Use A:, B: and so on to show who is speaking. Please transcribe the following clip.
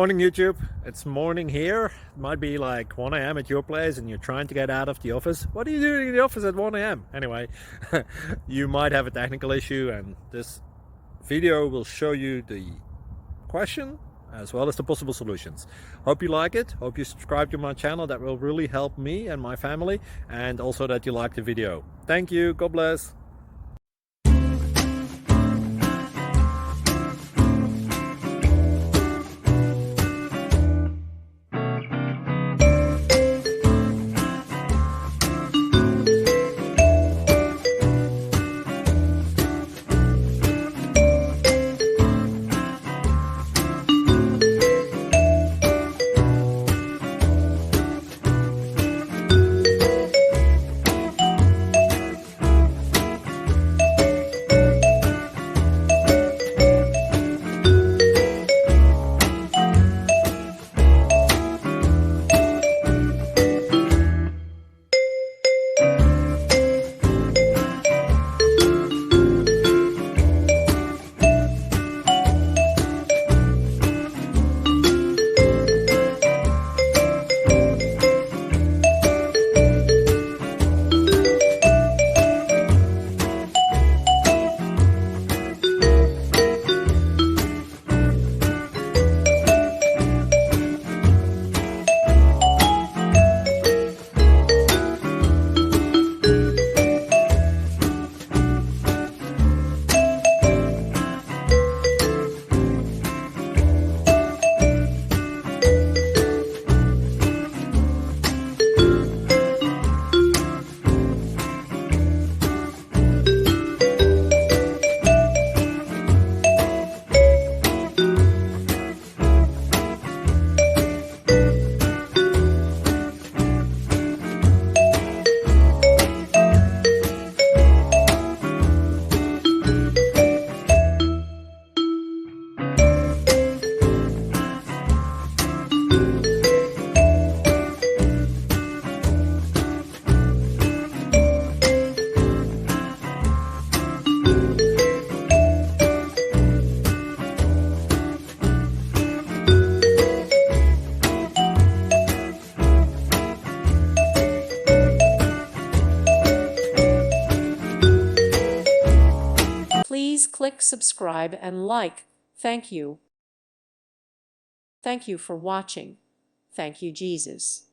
A: Morning YouTube, it's morning here. It might be like 1 a.m. at your place and you're trying to get out of the office. What are you doing in the office at 1 a.m.? Anyway, you might have a technical issue and this video will show you the question as well as the possible solutions. Hope you like it, hope you subscribe to my channel. That will really help me and my family, and also that you like the video. Thank you, God bless.
B: Please click subscribe and like. Thank you. Thank you for watching. Thank you, Jesus.